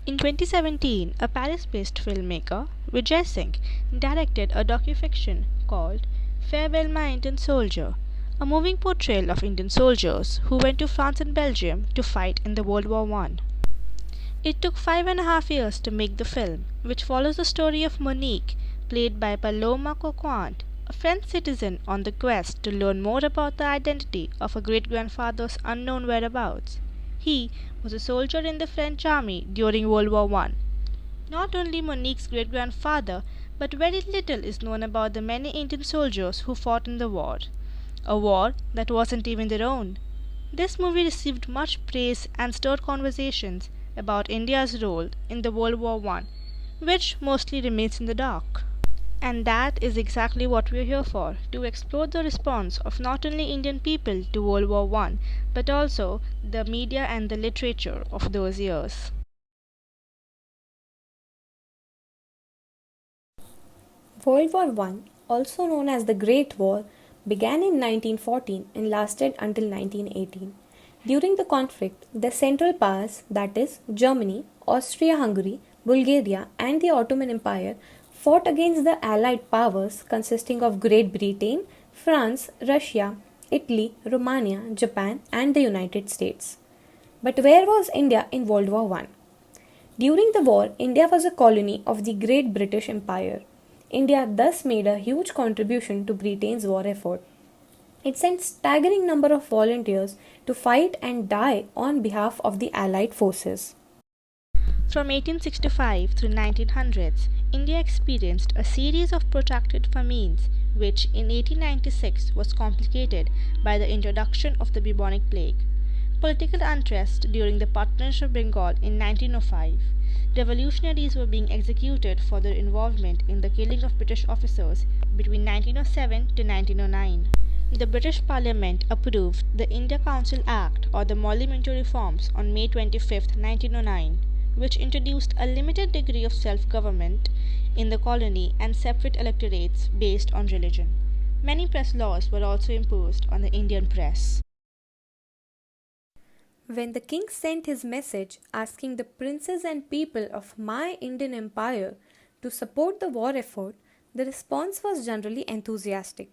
In 2017, a Paris-based filmmaker, Vijay Singh, directed a docufiction called Farewell My Indian Soldier, a moving portrayal of Indian soldiers who went to France and Belgium to fight in the World War I. It took 5.5 years to make the film, which follows the story of Monique, played by Paloma Coquant, a French citizen on the quest to learn more about the identity of her great-grandfather's unknown whereabouts. He was a soldier in the French army during World War I. Not only Monique's great-grandfather, but very little is known about the many Indian soldiers who fought in the war, a war that wasn't even their own. This movie received much praise and stirred conversations about India's role in the World War I, which mostly remains in the dark. And that is exactly what we are here for, to explore the response of not only Indian people to World War I, but also the media and the literature of those years. World War I, also known as the Great War, began in 1914 and lasted until 1918. During the conflict, the Central Powers, that is, Germany, Austria-Hungary, Bulgaria, and the Ottoman Empire, fought against the Allied powers consisting of Great Britain, France, Russia, Italy, Romania, Japan, and the United States. But where was India in World War I? During the war, India was a colony of the Great British Empire. India thus made a huge contribution to Britain's war effort. It sent staggering number of volunteers to fight and die on behalf of the Allied forces. From 1865 through 1900s, India experienced a series of protracted famines, which in 1896 was complicated by the introduction of the bubonic plague. Political unrest during the Partition of Bengal in 1905. Revolutionaries were being executed for their involvement in the killing of British officers between 1907 to 1909. The British Parliament approved the India Council Act or the Monumental Reforms on May 25, 1909, which introduced a limited degree of self-government in the colony and separate electorates based on religion. Many press laws were also imposed on the Indian press. When the king sent his message asking the princes and people of my Indian Empire to support the war effort, the response was generally enthusiastic.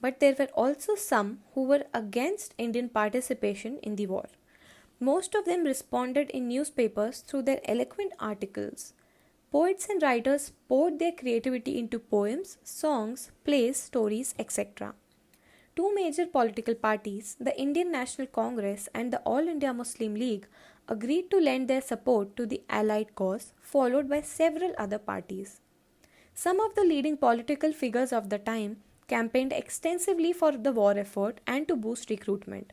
But there were also some who were against Indian participation in the war. Most of them responded in newspapers through their eloquent articles. Poets and writers poured their creativity into poems, songs, plays, stories, etc. Two major political parties, the Indian National Congress and the All India Muslim League, agreed to lend their support to the Allied cause, followed by several other parties. Some of the leading political figures of the time campaigned extensively for the war effort and to boost recruitment.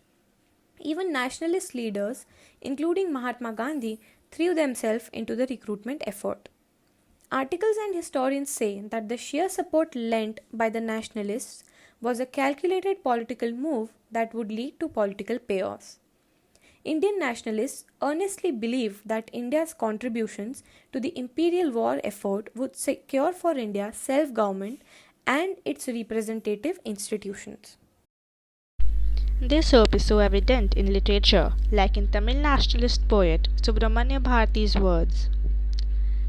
Even nationalist leaders, including Mahatma Gandhi, threw themselves into the recruitment effort. Articles and historians say that the sheer support lent by the nationalists was a calculated political move that would lead to political chaos. Indian nationalists earnestly believed that India's contributions to the imperial war effort would secure for India self-government and its representative institutions. This hope is so evident in literature, like in Tamil nationalist poet Subramanya Bharati's words.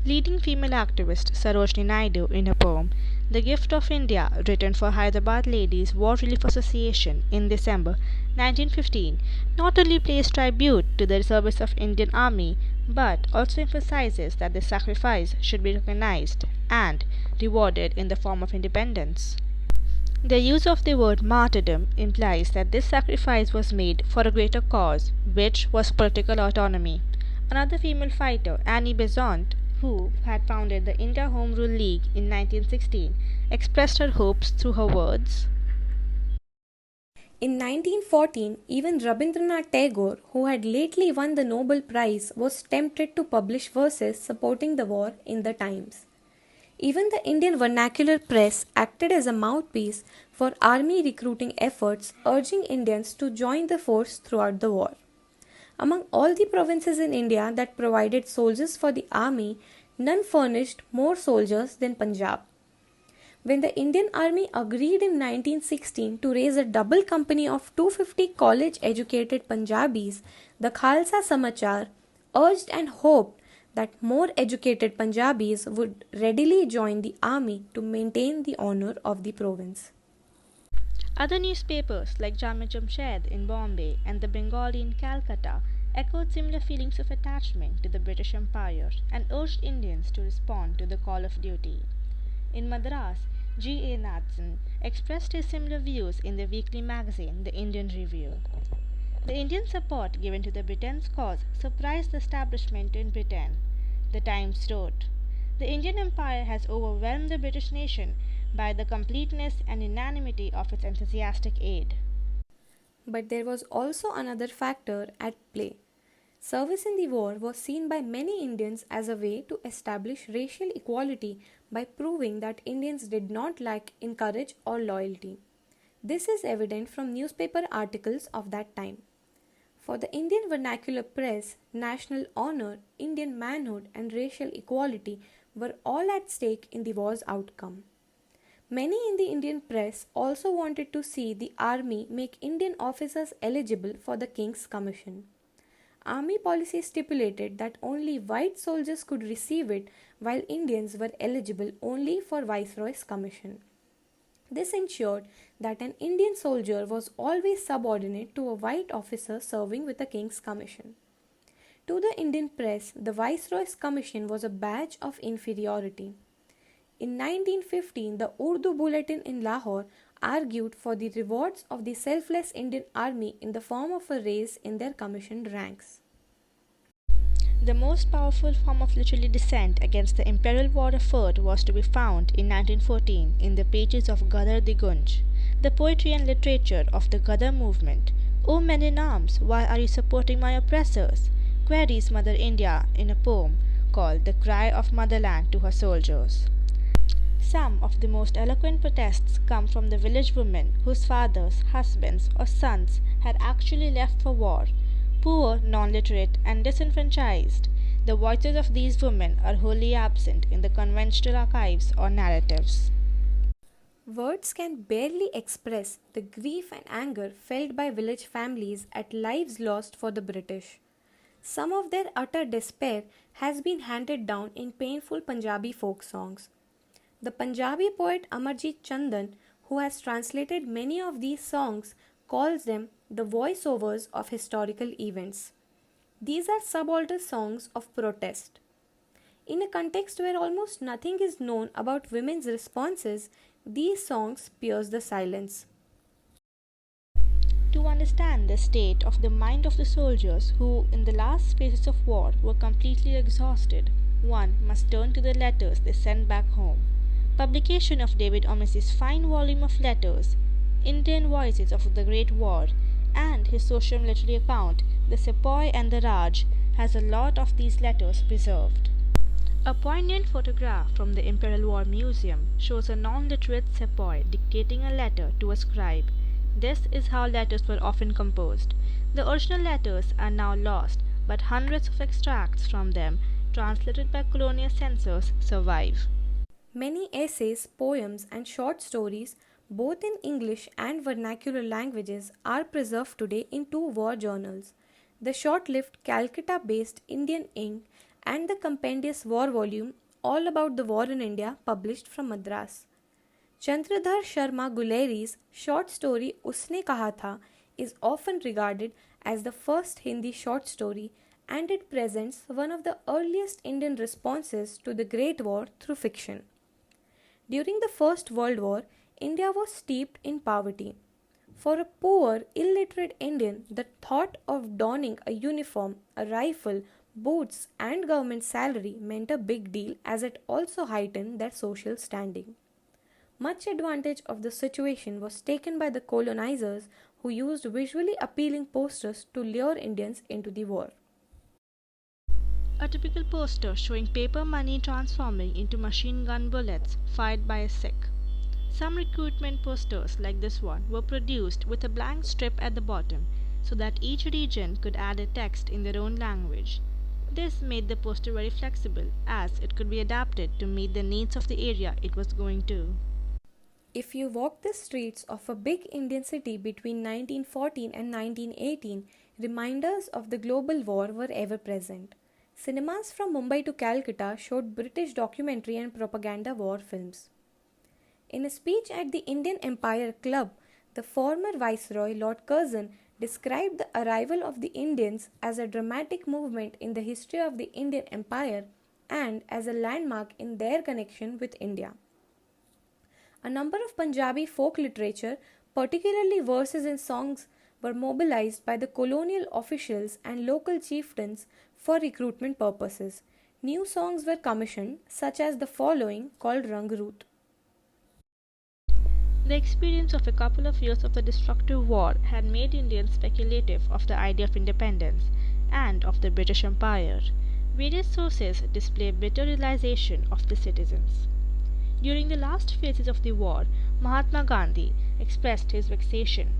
Leading female activist Sarojini Naidu in her poem The Gift of India, written for Hyderabad Ladies War Relief Association in December 1915, not only pays tribute to the service of Indian Army, but also emphasizes that the sacrifice should be recognized and rewarded in the form of independence. The use of the word martyrdom implies that this sacrifice was made for a greater cause, which was political autonomy. Another female fighter, Annie Besant, who had founded the India Home Rule League in 1916, expressed her hopes through her words. In 1914, even Rabindranath Tagore, who had lately won the Nobel Prize, was tempted to publish verses supporting the war in the Times. Even the Indian vernacular press acted as a mouthpiece for army recruiting efforts, urging Indians to join the force throughout the war. Among all the provinces in India that provided soldiers for the army, none furnished more soldiers than Punjab. When the Indian Army agreed in 1916 to raise a double company of 250 college-educated Punjabis, the Khalsa Samachar urged and hoped that more educated Punjabis would readily join the army to maintain the honour of the province. Other newspapers like Jame Jamshed in Bombay and the Bengali in Calcutta echoed similar feelings of attachment to the British Empire and urged Indians to respond to the call of duty. In Madras, G. A. Nathan expressed his similar views in the weekly magazine The Indian Review. The Indian support given to the Britain's cause surprised the establishment in Britain. The Times wrote, "The Indian Empire has overwhelmed the British nation by the completeness and unanimity of its enthusiastic aid." But there was also another factor at play. Service in the war was seen by many Indians as a way to establish racial equality by proving that Indians did not lack in courage or loyalty. This is evident from newspaper articles of that time. For the Indian vernacular press, national honor, Indian manhood, and racial equality were all at stake in the war's outcome. Many in the Indian press also wanted to see the army make Indian officers eligible for the King's Commission. Army policy stipulated that only white soldiers could receive it, while Indians were eligible only for Viceroy's commission. This ensured that an Indian soldier was always subordinate to a white officer serving with the King's Commission. To the Indian press, the Viceroy's commission was a badge of inferiority. In 1915, the Urdu Bulletin in Lahore argued for the rewards of the selfless Indian army in the form of a raise in their commissioned ranks. The most powerful form of literary dissent against the imperial war effort was to be found in 1914 in the pages of Gadar the Gunj, the poetry and literature of the Gadar movement. "O men in arms, why are you supporting my oppressors?" queries Mother India in a poem called The Cry of Motherland to Her Soldiers. Some of the most eloquent protests come from the village women whose fathers, husbands, or sons had actually left for war, poor, non-literate, and disenfranchised. The voices of these women are wholly absent in the conventional archives or narratives. Words can barely express the grief and anger felt by village families at lives lost for the British. Some of their utter despair has been handed down in painful Punjabi folk songs. The Punjabi poet Amarjit Chandan, who has translated many of these songs, calls them the voiceovers of historical events. These are subaltern songs of protest. In a context where almost nothing is known about women's responses, these songs pierce the silence. To understand the state of the mind of the soldiers who, in the last phases of war, were completely exhausted, one must turn to the letters they sent back home. Publication of David Omis's fine volume of letters, Indian Voices of the Great War, and his social military account, The Sepoy and the Raj, has a lot of these letters preserved. A poignant photograph from the Imperial War Museum shows a non-literate sepoy dictating a letter to a scribe. This is how letters were often composed. The original letters are now lost, but hundreds of extracts from them, translated by colonial censors, survive. Many essays, poems, and short stories, both in English and vernacular languages, are preserved today in two war journals, the short-lived Calcutta-based Indian Ink and the compendious war volume All About the War in India, published from Madras. Chandradhar Sharma Guleri's short story Usne Kaha Tha is often regarded as the first Hindi short story, and it presents one of the earliest Indian responses to the Great War through fiction. During the First World War, India was steeped in poverty. For a poor, illiterate Indian, the thought of donning a uniform, a rifle, boots, and government salary meant a big deal, as it also heightened their social standing. Much advantage of the situation was taken by the colonizers, who used visually appealing posters to lure Indians into the war. A typical poster showing paper money transforming into machine gun bullets fired by a Sikh. Some recruitment posters like this one were produced with a blank strip at the bottom so that each region could add a text in their own language. This made the poster very flexible, as it could be adapted to meet the needs of the area it was going to. If you walk the streets of a big Indian city between 1914 and 1918, reminders of the global war were ever present. Cinemas from Mumbai to Calcutta showed British documentary and propaganda war films. In a speech at the Indian Empire Club, the former Viceroy Lord Curzon described the arrival of the Indians as a dramatic movement in the history of the Indian Empire and as a landmark in their connection with India. A number of Punjabi folk literature, particularly verses and songs, were mobilized by the colonial officials and local chieftains for recruitment purposes. New songs were commissioned, such as the following called Rang Root. The experience of a couple of years of the destructive war had made Indians speculative of the idea of independence and of the British Empire. Various sources display bitter realization of the citizens. During the last phases of the war, Mahatma Gandhi expressed his vexation.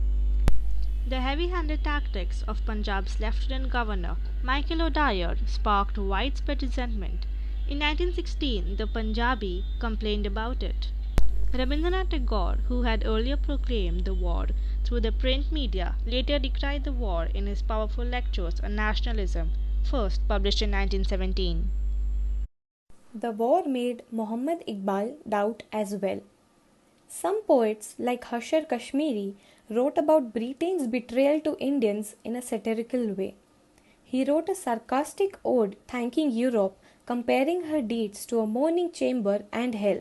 The heavy-handed tactics of Punjab's Lieutenant Governor Michael O'Dwyer sparked widespread resentment. In 1916, the Punjabi complained about it. Rabindranath Tagore, who had earlier proclaimed the war through the print media, later decried the war in his powerful lectures on nationalism, first published in 1917. The war made Muhammad Iqbal doubt as well. Some poets, like Hashar Kashmiri, wrote about Britain's betrayal to Indians in a satirical way. He wrote a sarcastic ode thanking Europe, comparing her deeds to a mourning chamber and hell.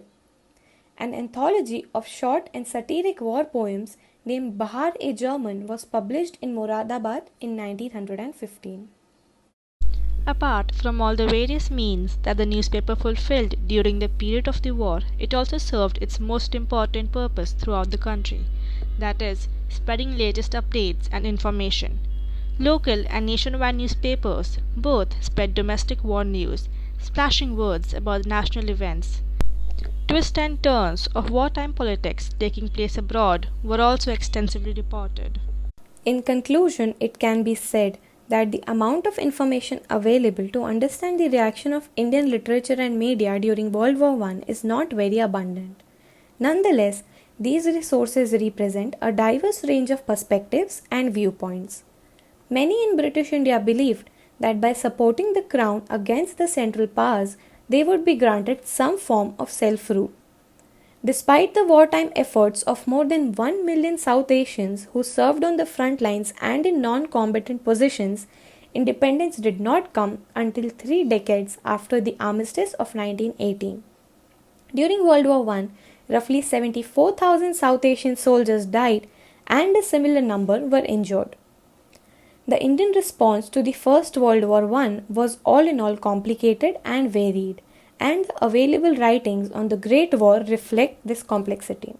An anthology of short and satiric war poems named Bahar-e-German was published in Moradabad in 1915. Apart from all the various means that the newspaper fulfilled during the period of the war, it also served its most important purpose throughout the country, that is, spreading latest updates and information. Local and nationwide newspapers both spread domestic war news, splashing words about national events. Twists and turns of wartime politics taking place abroad were also extensively reported. In conclusion, it can be said that the amount of information available to understand the reaction of Indian literature and media during World War I is not very abundant. Nonetheless, these resources represent a diverse range of perspectives and viewpoints. Many in British India believed that by supporting the Crown against the Central Powers, they would be granted some form of self-rule. Despite the wartime efforts of more than 1 million South Asians who served on the front lines and in non-combatant positions, independence did not come until 3 decades after the armistice of 1918. During World War I, roughly 74,000 South Asian soldiers died and a similar number were injured. The Indian response to the First World War I was all in all complicated and varied, and the available writings on the Great War reflect this complexity.